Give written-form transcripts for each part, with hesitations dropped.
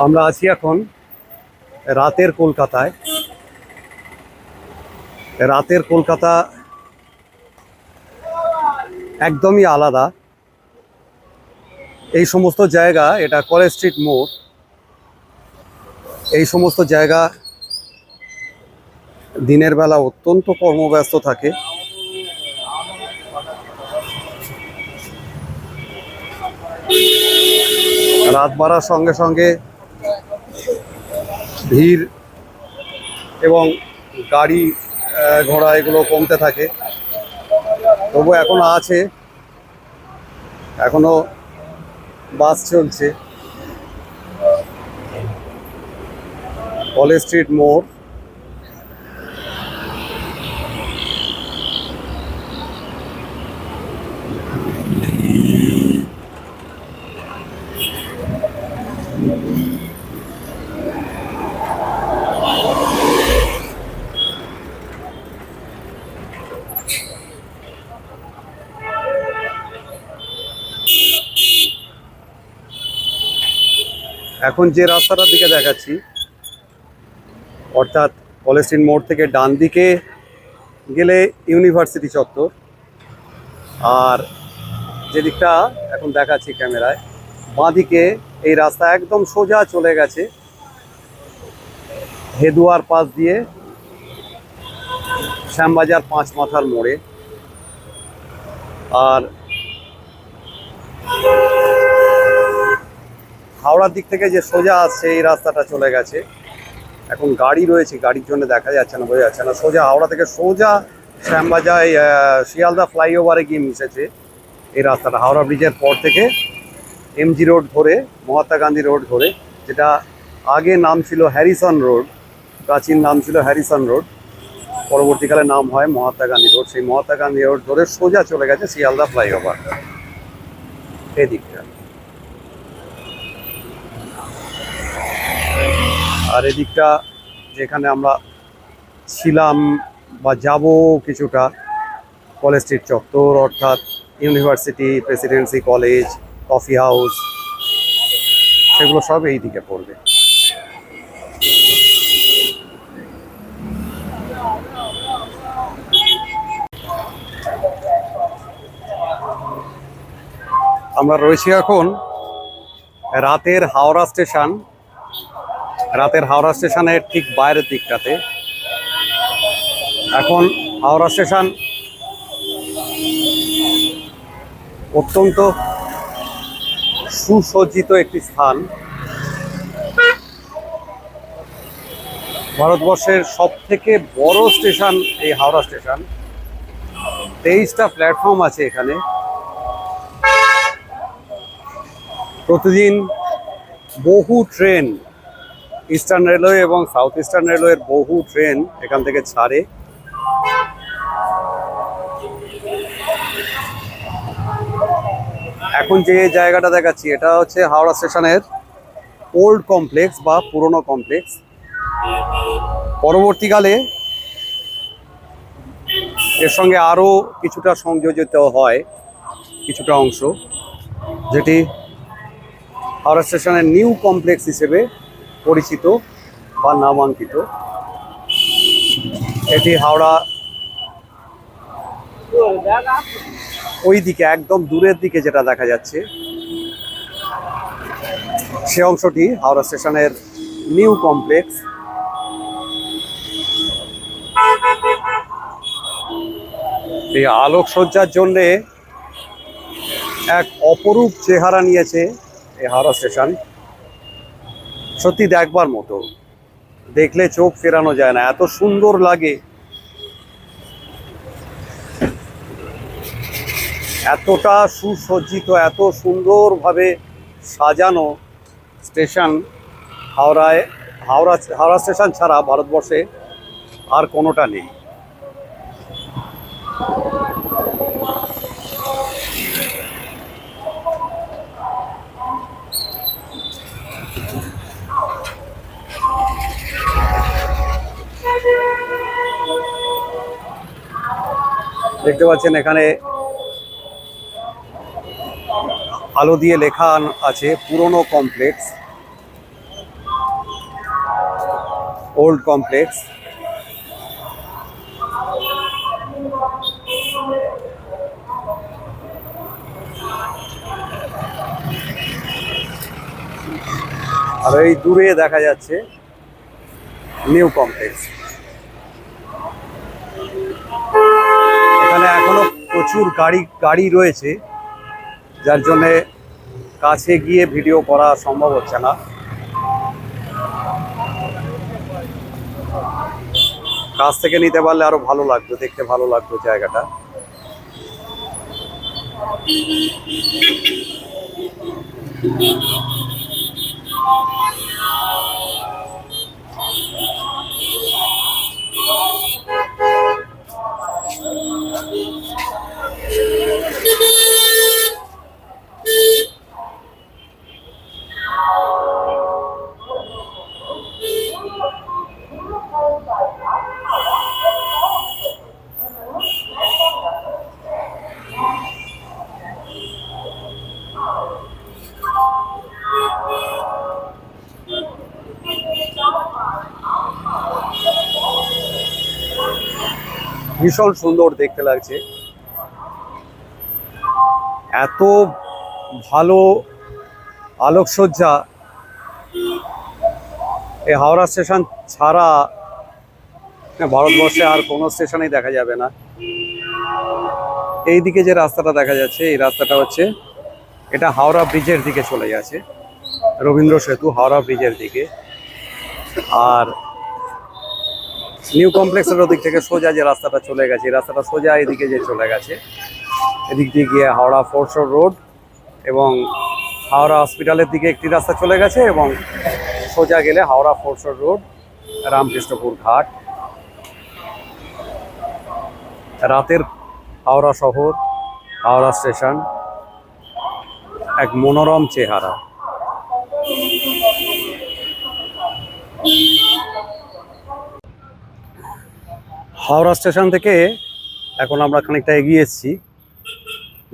আমরা আছি এখন রাতের কলকাতায়। রাতের কলকাতা একদমই আলাদা। এই সমস্ত জায়গা, এটা কলেজ স্ট্রিট মোড়, এই সমস্ত জায়গা দিনের বেলা অত্যন্ত কর্মব্যস্ত থাকে। রাত বাড়ার সঙ্গে সঙ্গে ভিড় এবং গাড়ি ঘোড়া এগুলো কমতে থাকে। তবু এখনো আছে, এখনো বাস চলছে। কলেজ স্ট্রিট মোড়। এখন যে রাস্তাটার দিকে দেখাচ্ছি, অর্থাৎ কলেজ স্ট্রিট মোড় থেকে ডান দিকে গেলে ইউনিভার্সিটি চত্বর, আর যেদিকটা এখন দেখাচ্ছি ক্যামেরায় বাঁ দিকে, এই রাস্তা একদম সোজা চলে গেছে হেদুয়ার পাশ দিয়ে শ্যামবাজার ৫ মাথার মোড়ে। আর হাওড়ার দিক থেকে যে সোজা আসছে এই রাস্তাটা চলে গেছে। এখন গাড়ি রয়েছে, গাড়ির জন্য দেখা যাচ্ছে না, বোঝা যাচ্ছে না। সোজা হাওড়া থেকে সোজা শ্যামবাজার শিয়ালদা ফ্লাইওভারে গিয়ে মিশেছে এই রাস্তাটা। হাওড়া ব্রিজের পর থেকে এমজি রোড ধরে, মহাত্মা গান্ধী রোড ধরে, যেটা আগে নাম ছিল হ্যারিসন রোড, প্রাচীন নাম ছিল হ্যারিসন রোড, পরবর্তীকালে নাম হয় মহাত্মা গান্ধী রোড। সেই মহাত্মা গান্ধী রোড ধরে সোজা চলে গেছে শিয়ালদা ফ্লাইওভার এদিকটা। আর এদিকটা যেখানে আমরা ছিলাম বা যাব কিছুটা, কলেজ স্ট্রিট চত্বর, অর্থাৎ university, Presidency college, coffee house, সেগুলো সব এই দিকে পড়বে। আমরা রয়েছি এখন রাতের হাওড়া স্টেশন। রাতের হাওড়া স্টেশনের ঠিক বাইরের দিকটাতে। এখন হাওড়া স্টেশন অত্যন্ত সুসজ্জিত একটি স্থান। ভারতবর্ষের সব থেকে বড় স্টেশন এই হাওড়া স্টেশন। 23টা প্ল্যাটফর্ম আছে এখানে। প্রতিদিন বহু ট্রেন, ইস্টার্ন রেলওয়ে এবং সাউথ ইস্টার্ন রেলওয়ের বহু ট্রেন এখান থেকে ছাড়ে। এখন যে জায়গাটা দেখাচ্ছি এটা হচ্ছে হাওড়া স্টেশনের ওল্ড কমপ্লেক্স বা পুরনো কমপ্লেক্স। পরবর্তীকালে এর সঙ্গে আরও কিছুটা সংযোজিত হয়, কিছুটা অংশ, যেটি হাওড়া স্টেশনের নিউ কমপ্লেক্স হিসেবে পরিচিত বা নামাঙ্কিত। এটি হাওড়া ওই দিকে একদম দূরের দিকে যেটা দেখা যাচ্ছে, সে অংশটি হাওড়া স্টেশনের নিউ কমপ্লেক্স। এই আলোকসজ্জার জন্যে এক অপরূপ চেহারা নিয়েছে এই হাওড়া স্টেশন। সত্যি দেখবার মতো, দেখলে চোখ ফেরানো যায় না, এত সুন্দর লাগে। এতটা সুসজ্জিত, এত সুন্দরভাবে সাজানো স্টেশন হাওড়া স্টেশন ছাড়া ভারতবর্ষে আর কোনোটা নেই। দেখতে পাচ্ছেন এখানে আলো দিয়ে লেখা আছে পুরনো কমপ্লেক্স। Old complex. আর এই দূরে দেখা যাচ্ছে নিউ কমপ্লেক্স। এখানে এখনো প্রচুর গাড়ি রয়েছে, যার জন্যে কাছে গিয়ে ভিডিও করা সম্ভব হচ্ছে না। কাছ থেকে নিতে পারলে আরো ভালো লাগতো, দেখতে ভালো লাগতো জায়গাটা। ভীষণ সুন্দর দেখতে লাগছে, এত ভালো আলোকসজ্জা এই হাওড়া স্টেশন ছাড়া ভারতবর্ষে আর কোনো স্টেশনেই দেখা যাবে না। এইদিকে যে রাস্তাটা দেখা যাচ্ছে, এই রাস্তাটা হচ্ছে, এটা হাওড়া ব্রিজের দিকে চলে যাচ্ছে, রবীন্দ্র সেতু হাওড়া ব্রিজের দিকে। আর নিউ কমপ্লেক্সের ওদিক থেকে সোজা যে রাস্তাটা চলে গেছে, এই রাস্তাটা সোজা এদিকে যে চলে গেছে, এদিক দিয়ে গিয়ে হাওড়া ফোরশোর রোড এবং হাওড়া হসপিটালের দিকে একটি রাস্তা চলে গেছে, এবং সোজা গেলে হাওড়া ফোরশোর রোড, রামকৃষ্ণপুর ঘাট। রাতের হাওড়া শহর, হাওড়া স্টেশন, এক মনোরম চেহারা। হাওড়া স্টেশন থেকে এখন আমরা খানিকটা এগিয়ে এসেছি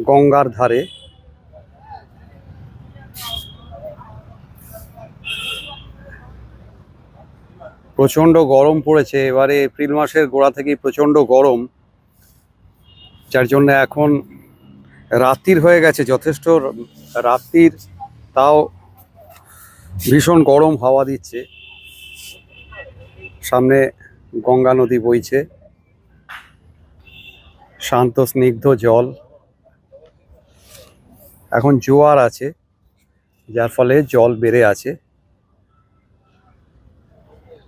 গঙ্গার ধারে। প্রচণ্ড গরম পড়েছে এবারে, এপ্রিল মাসের গোড়া থেকেই প্রচণ্ড গরম, যার জন্য এখন রাত্রির হয়ে গেছে যথেষ্ট রাত্রির, তাও ভীষণ গরম হাওয়া দিচ্ছে। সামনে গঙ্গা নদী বইছে, শান্ত স্নিগ্ধ জল। এখন জোয়ার আছে, যার ফলে জল বেড়ে আছে।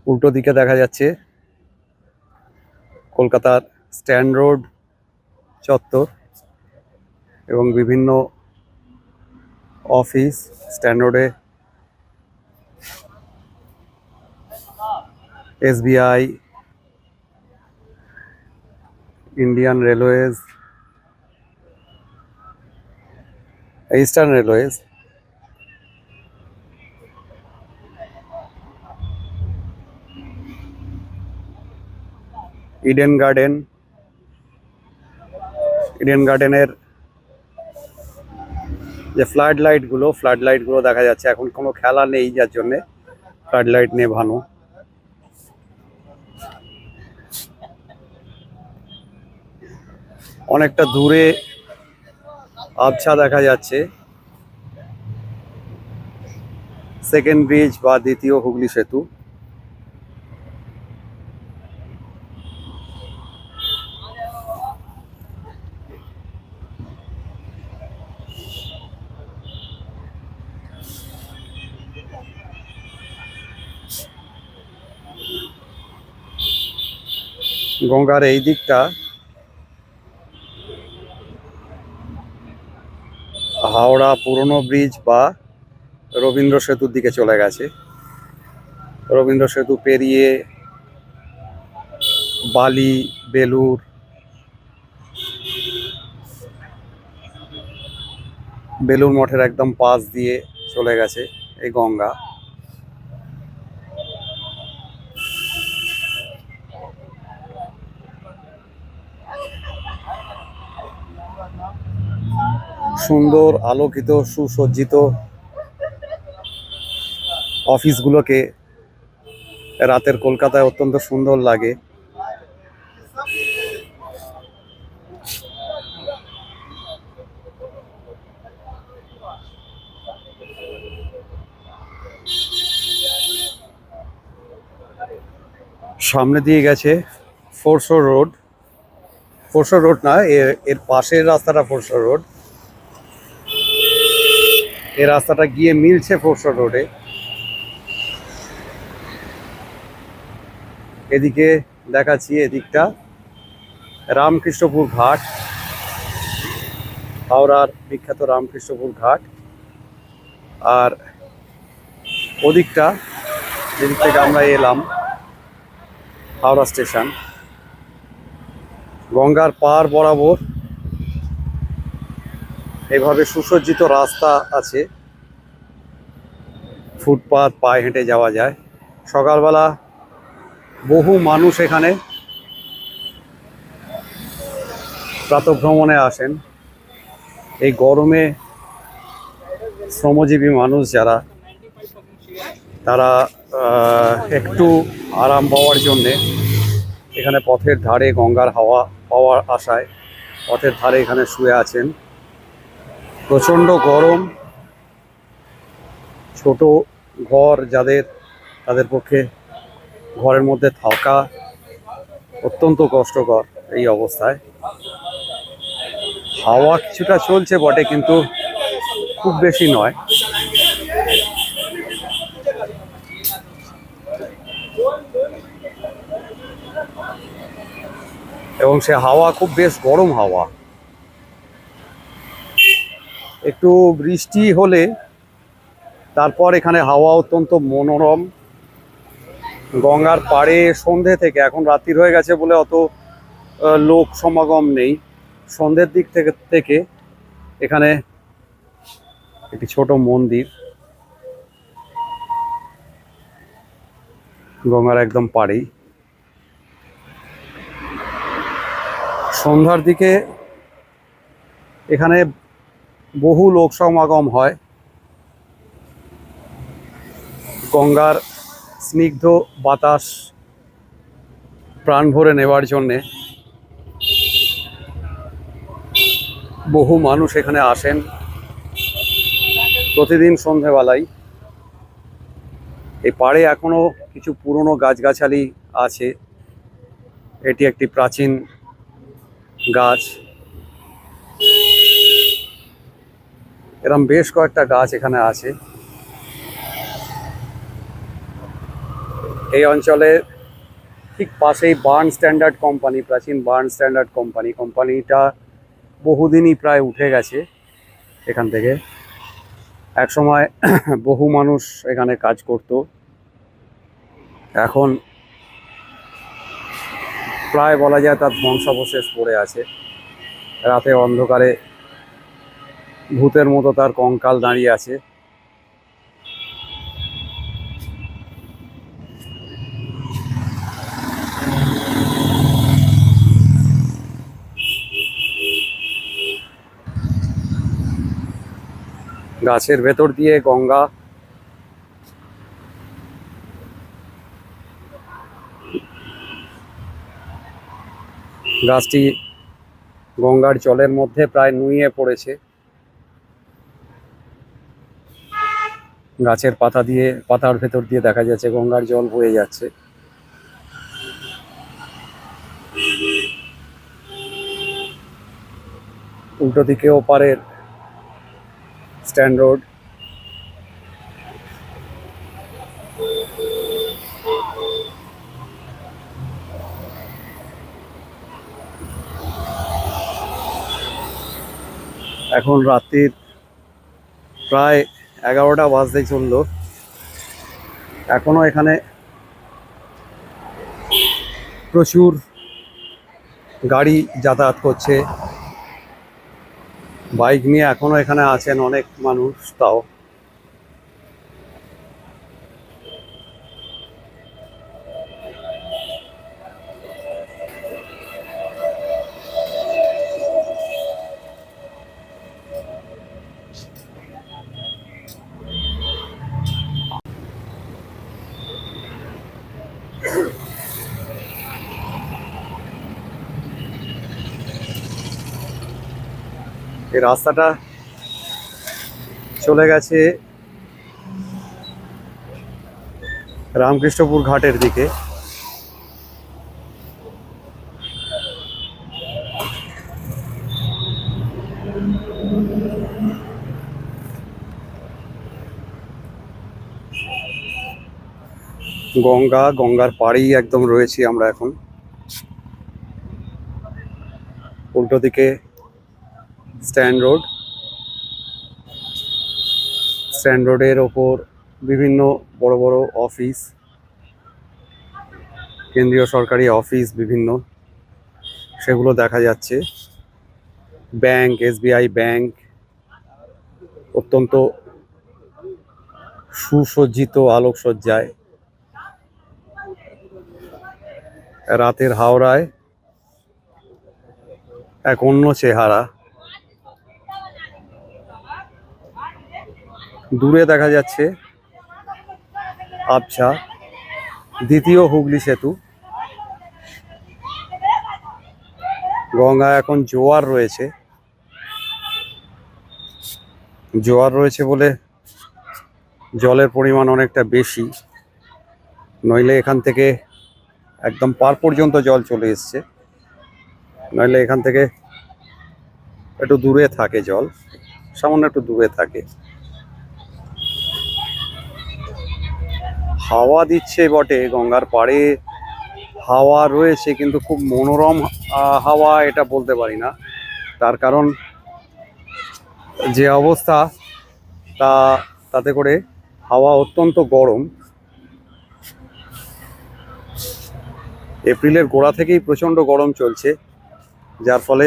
উল্টো দিকে দেখা যাচ্ছে কলকাতার স্ট্যান্ড রোড চত্বর এবং বিভিন্ন অফিস। স্ট্যান্ড রোডে SBI, Indian railways, eastern railways, Eden গার্ডেনের যে ফ্লাড লাইটগুলো দেখা যাচ্ছে। এখন কোনো খেলা নেই, যার জন্যে ফ্লাড লাইট নেভানো। অনেকটা দূরে আবছা দেখা যাচ্ছে সেকেন্ড ব্রিজ বা দ্বিতীয় হুগলি সেতু। গঙ্গার এই দিকটা হাওড়া পুরনো ব্রিজ বা রবীন্দ্র সেতুর দিকে চলে গেছে। রবীন্দ্র সেতু পেরিয়ে বালি, বেলুর মঠের একদম পাশ দিয়ে চলে গেছে এই গঙ্গা। সুন্দর আলোকিত সুসজ্জিত অফিসগুলোকে রাতের কলকাতায় অত্যন্ত সুন্দর লাগে। সামনে দিয়ে গেছে ফোরশো রোড, ফোরশো রোড না, এর পাশের রাস্তাটা ফোরশো রোড। এই রাস্তাটা গিয়ে মিলছে ফোরশো রোডে। এদিকে দেখাচ্ছি, এদিকটা রামকৃষ্ণপুর ঘাট, হাওড়ার বিখ্যাত রামকৃষ্ণপুর ঘাট। আর ওদিকটা যেদিক থেকে আমরা এলাম, হাওড়া স্টেশন। গঙ্গার পার বরাবর এভাবে সুসজ্জিত রাস্তা আছে, ফুটপাত, পায়ে হেঁটে যাওয়া যায়। সকালবেলা বহু মানুষ এখানে প্রাতঃভ্রমণে আসেন। এই গরমে শ্রমজীবী মানুষ যারা, তারা একটু আরাম পাওয়ার জন্যে এখানে পথের ধারে গঙ্গার হাওয়া পাওয়ার আশায় পথের ধারে এখানে শুয়ে আছেন। প্রচণ্ড গরম, ছোট ঘর যাদের, তাদের পক্ষে ঘরের মধ্যে থাকা অত্যন্ত কষ্টকর এই অবস্থায়। হাওয়া কিছুটা চলছে বটে, কিন্তু খুব বেশি নয়। এবং সে হাওয়া খুব বেশ গরম হাওয়া। একটু বৃষ্টি হলে তারপর এখানে হাওয়া অত্যন্ত মনোরম। গঙ্গার পাড়ে সন্ধে থেকে, এখন রাত্রি হয়ে গেছে বলে অত লোক সমাগম নেই, সন্ধ্যের দিক থেকে এখানে একটি ছোট মন্দির, গঙ্গার একদম পাড়েই। সন্ধ্যার দিকে এখানে বহু লোক সমাগম হয় গঙ্গার স্নিগ্ধ বাতাস প্রাণ ভরে নেওয়ার জন্যে। বহু মানুষ এখানে আসেন প্রতিদিন সন্ধেবেলায়। এই পাড়ে এখনো কিছু পুরনো গাছগাছালি আছে। এটি একটি প্রাচীন গাছ। এরম বেশ কয়েকটা গাছ এখানে আছে। এই অঞ্চলে ঠিক পাশেই বার্ন স্ট্যান্ডার্ড কোম্পানি, প্রাচীন বার্ন স্ট্যান্ডার্ড কোম্পানি, কোম্পানিটা বহুদিনই প্রায় উঠে গেছে এখান থেকে। একসময় বহু মানুষ এখানে কাজ করত, এখন প্রায় বলা যায় তার ধ্বংসাবশেষ পড়ে আছে। রাতে অন্ধকারে ভূতের মতো তার কঙ্কাল দাঁড়িয়ে আছে। গাছের ভেতর দিয়ে গঙ্গা, গাছটি গঙ্গার জলের মধ্যে প্রায় নুয়ে পড়েছে। গাছের পাতার ভেতর দিয়ে দেখা যাচ্ছে গঙ্গার জল বয়ে যাচ্ছে। উল্টো দিকে ওপারের স্ট্যান্ড রোড। এখন রাত্রির প্রায় 11টা বাজতে চললো। এখনো এখানে প্রচুর গাড়ি যাতায়াত করছে, বাইক নিয়ে এখনো এখানে আছেন অনেক মানুষ। তাও এই রাস্তাটা চলে গেছে রামকৃষ্ণপুর ঘাটের দিকে। গঙ্গার পাড়েই একদম রয়েছি আমরা এখন। উল্টো দিকে স্ট্যান্ড রোডের ওপর বিভিন্ন বড় বড় অফিস, কেন্দ্রীয় সরকারি অফিস বিভিন্ন, সেগুলো দেখা যাচ্ছে। ব্যাংক, SBI ব্যাংক অত্যন্ত সুসজ্জিত আলোকসজ্জায়। রাতের হাওড়ায় এক অন্য চেহারা। দূরে দেখা যাচ্ছে আবছা দ্বিতীয় হুগলি সেতু। গঙ্গা এখন জোয়ার রয়েছে বলে জলের পরিমাণ অনেকটা বেশি, নইলে এখান থেকে একদম পার পর্যন্ত জল চলে এসছে। নইলে এখান থেকে একটু দূরে থাকে জল, সামান্য একটু দূরে থাকে। হাওয়া দিচ্ছে বটে, গঙ্গার পাড়ে হাওয়া রয়েছে, কিন্তু খুব মনোরম হাওয়া এটা বলতে পারি না। তার কারণ যে অবস্থা তাতে করে হাওয়া অত্যন্ত গরম। এপ্রিলের গোড়া থেকেই প্রচণ্ড গরম চলছে, যার ফলে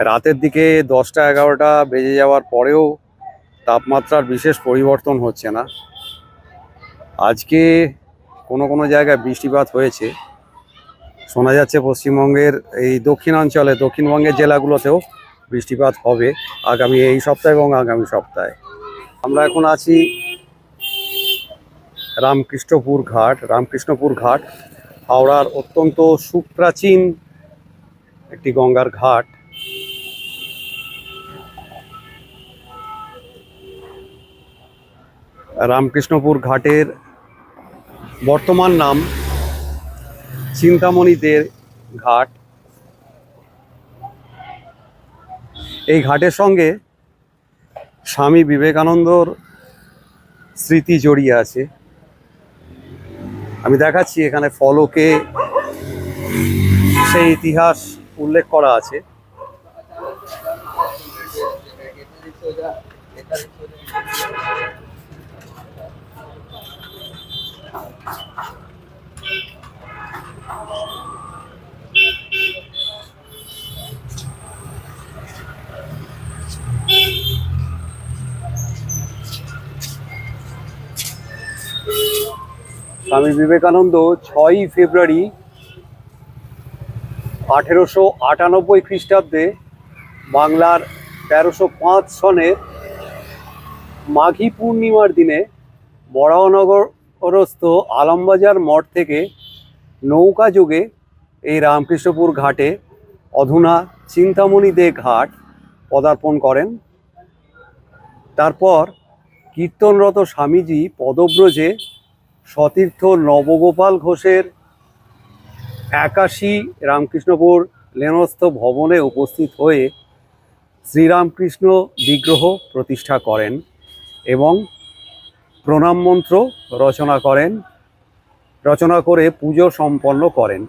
রাতের দিকে 10টা-11টা বেজে যাওয়ার পরেও তাপমাত্রার বিশেষ পরিবর্তন হচ্ছে না। আজকে কোনো কোনো জায়গায় বৃষ্টিপাত হয়েছে, শোনা যাচ্ছে পশ্চিমবঙ্গের এই দক্ষিণবঙ্গের জেলাগুলোতেও বৃষ্টিপাত হবে আগামী এই সপ্তাহে এবং আগামী সপ্তাহে। আমরা এখন আছি রামকৃষ্ণপুর ঘাট, হাওড়ার অত্যন্ত সুপ্রাচীন একটি গঙ্গার ঘাট। রামকৃষ্ণপুর ঘাটের বর্তমান নাম চিন্তামণি দে ঘাট। এই ঘাটের সঙ্গে স্বামী বিবেকানন্দর স্মৃতি জড়িয়ে আছে। আমি দেখাচ্ছি, এখানে ফলকে সেই ইতিহাস উল্লেখ করা আছে। স্বামী বিবেকানন্দ 6ই ফেব্রুয়ারি 1898 খ্রিস্টাব্দে বাংলার 1305 সনের মাঘী পূর্ণিমার দিনে বরাহনগরস্থ আলমবাজার মঠ থেকে নৌকা যোগে এই রামকৃষ্ণপুর ঘাটে, অধুনা চিন্তামণি দে ঘাট, পদার্পণ করেন। তারপর কীর্তনরত স্বামীজি পদব্রজে সতীর্থ নবগোপাল ঘোষের 81 রামকৃষ্ণপুর লেনস্থ ভবনে উপস্থিত হয়ে শ্রীরামকৃষ্ণ বিগ্রহ প্রতিষ্ঠা করেন এবং প্রণাম মন্ত্র রচনা করে পুজো সম্পন্ন করেন।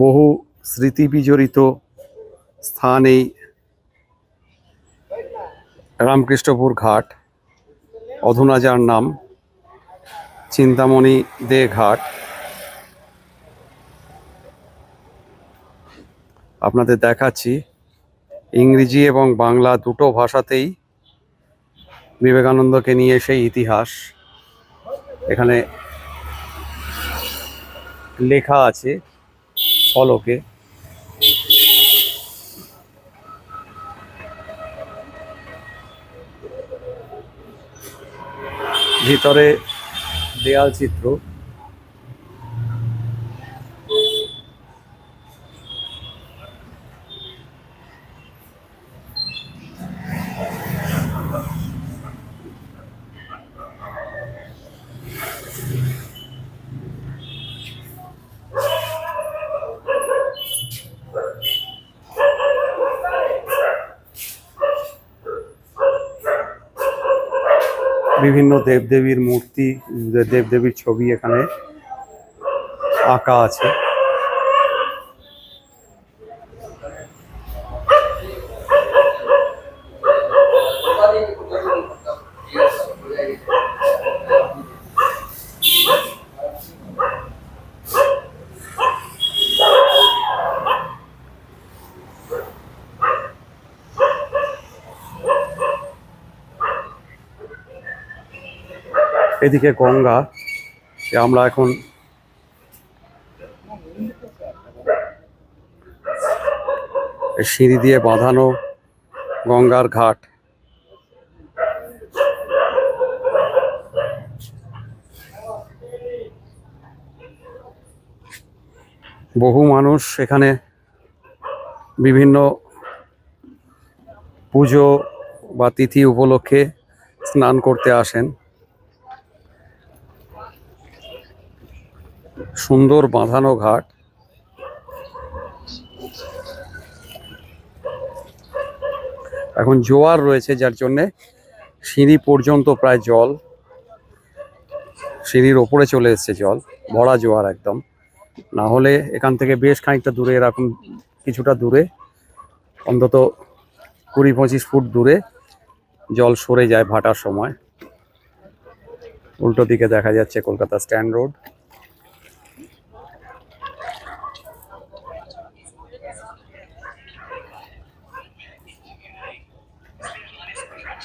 বহু স্মৃতি বিজড়িত স্থান এই রামকৃষ্ণপুর ঘাট, অধুনা যার নাম চিন্তামণি দে ঘাট। আপনাদের দেখাচ্ছি ইংরেজি এবং বাংলা দুটো ভাষাতেই বিবেকানন্দকে নিয়ে সেই ইতিহাস এখানে লেখা আছে ফলকে। ভিতরে দেয়াল চিত্র। বিভিন্ন দেবদেবীর মূর্তি, দেবদেবীর ছবি এখানে আঁকা আছে। এদিকে গঙ্গা, আমরা এখন সিঁড়ি দিয়ে বাঁধানো গঙ্গার ঘাট। বহু মানুষ এখানে বিভিন্ন পুজো বা তিথি উপলক্ষে স্নান করতে আসেন। সুন্দর বাঁধানো ঘাট। এখন জোয়ার রয়েছে, যার জন্যে সিঁড়ি পর্যন্ত প্রায় জল, সিঁড়ির ওপরে চলে এসছে জল, ভরা জোয়ার একদম। না হলে এখান থেকে বেশ খানিকটা দূরে, এরকম কিছুটা দূরে, অন্তত 20-25 ফুট দূরে জল সরে যায় ভাটার সময়। উল্টো দিকে দেখা যাচ্ছে কলকাতা স্ট্যান্ড রোড।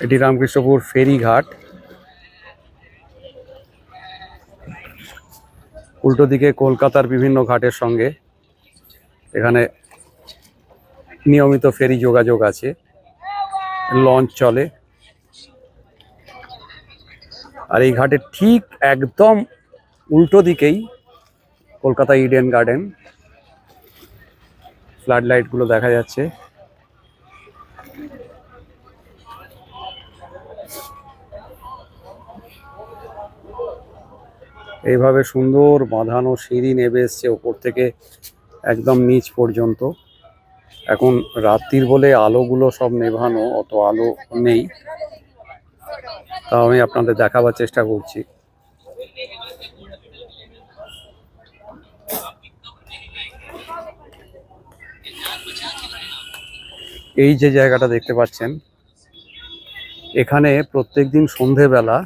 এটি রামকৃষ্ণপুর ফেরিঘাট। উল্টো দিকে কলকাতার বিভিন্ন ঘাটের সঙ্গে এখানে নিয়মিত ফেরি যোগাযোগ আছে, লঞ্চ চলে। আর এই ঘাটের ঠিক একদম উল্টো দিকেই কলকাতা ইডেন গার্ডেন। ফ্লাড লাইটগুলো দেখা যাচ্ছে। এইভাবে সুন্দর বাঁধানো সিঁড়ি নেমে এসছে ওপর থেকে একদম নিচ পর্যন্ত। এখন রাত্রির বলে আলোগুলো সব নেভানো, অত আলো নেই, তা আমি আপনাদের দেখাবার চেষ্টা করছি। এই যে জায়গাটা দেখতে পাচ্ছেন, এখানে প্রত্যেকদিন সন্ধেবেলা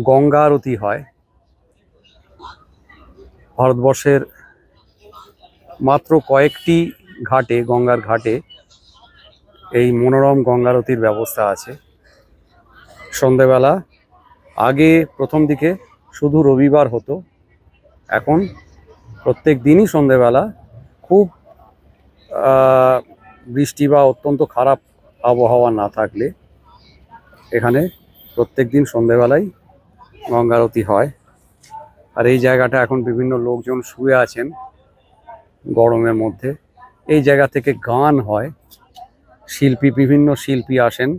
গঙ্গা আরতি হয়। ভারতবর্ষের মাত্র কয়েকটি ঘাটে, গঙ্গার ঘাটে এই মনোরম গঙ্গারতির ব্যবস্থা আছে। সন্ধেবেলা আগে প্রথম দিকে শুধু রবিবার হতো, এখন প্রত্যেক দিনই সন্ধেবেলা, খুব বৃষ্টি বা অত্যন্ত খারাপ আবহাওয়া না থাকলে এখানে প্রত্যেক দিন সন্ধেবেলায় গঙ্গারতি হয়। আর এই জায়গাটা এখন বিভিন্ন লোকজন শুয়ে আছেন গরমের মধ্যে। এই জায়গা থেকে গান হয়, বিভিন্ন শিল্পী আসেন,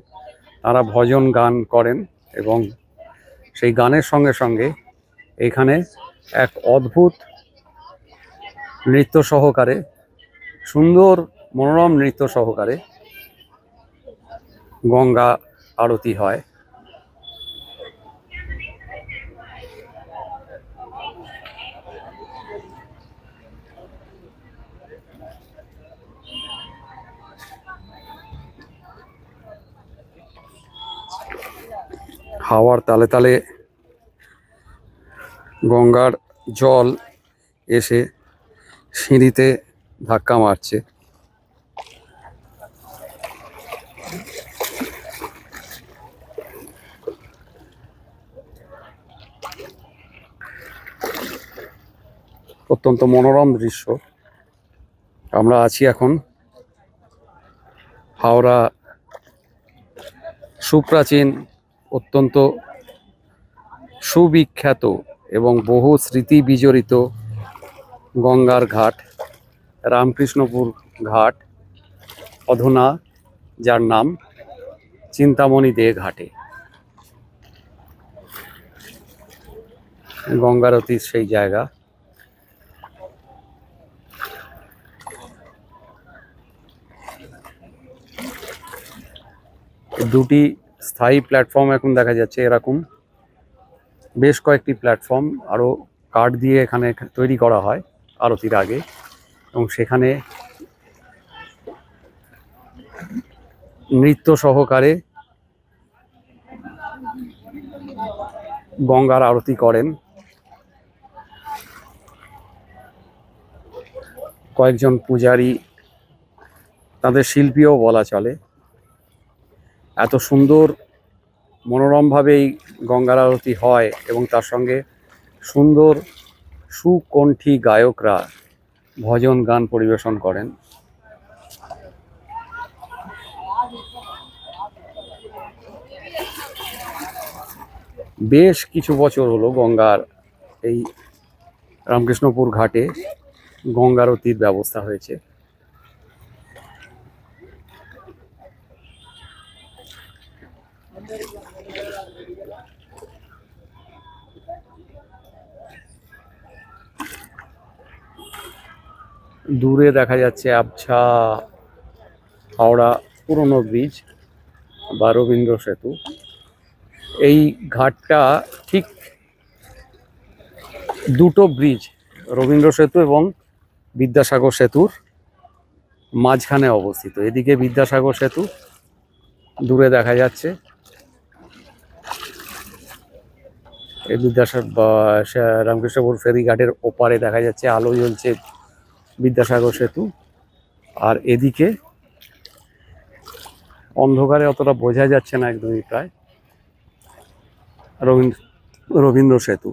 তারা ভজন গান করেন এবং সেই গানের সঙ্গে সঙ্গে এখানে এক অদ্ভুত নৃত্য সহকারে, সুন্দর মনোরম নৃত্য সহকারে গঙ্গা আরতি হয়। হাওয়ার তালে তালে গঙ্গার জল এসে সিঁড়িতে ধাক্কা মারছে। অত্যন্ত মনোরম দৃশ্য। আমরা আছি এখন হাওড়া সুপ্রাচীন, অত্যন্ত সুবিখ্যাত এবং বহু স্মৃতি বিজড়িত গঙ্গার ঘাট, রামকৃষ্ণপুর ঘাট, অধুনা যার নাম চিন্তামণি দে ঘাটে। গঙ্গারতির সেই জায়গা। দুটি স্থায়ী প্ল্যাটফর্ম এখন দেখা যাচ্ছে। এরকম বেশ কয়েকটি প্ল্যাটফর্ম আরও কাঠ দিয়ে এখানে তৈরি করা হয় আরতির আগে, এবং সেখানে নৃত্য সহকারে গঙ্গার আরতি করেন কয়েকজন পূজারী, তাদের শিল্পীও বলা চলে। এত সুন্দর মনোরমভাবে এই গঙ্গার আরতি হয় এবং তার সঙ্গে সুন্দর সুকণ্ঠী গায়করা ভজন গান পরিবেশন করেন। বেশ কিছু বছর হলো গঙ্গার এই রামকৃষ্ণপুর ঘাটে গঙ্গারতির ব্যবস্থা হয়েছে। দূরে দেখা যাচ্ছে আবছা হাওড়া পুরনো ব্রিজ বা রবীন্দ্র সেতু। এই ঘাটটা ঠিক দুটো ব্রিজ, রবীন্দ্র সেতু এবং বিদ্যাসাগর সেতুর মাঝখানে অবস্থিত। এদিকে বিদ্যাসাগর সেতু দূরে দেখা যাচ্ছে, এই রামকৃষ্ণপুর ফেরিঘাটের ওপারে দেখা যাচ্ছে আলো জ্বলছে বিদ্যাসাগর সেতু। আর এদিকে অন্ধকারে অতটা বোঝা যাচ্ছে না একদমই, প্রায় রবীন্দ্র সেতু।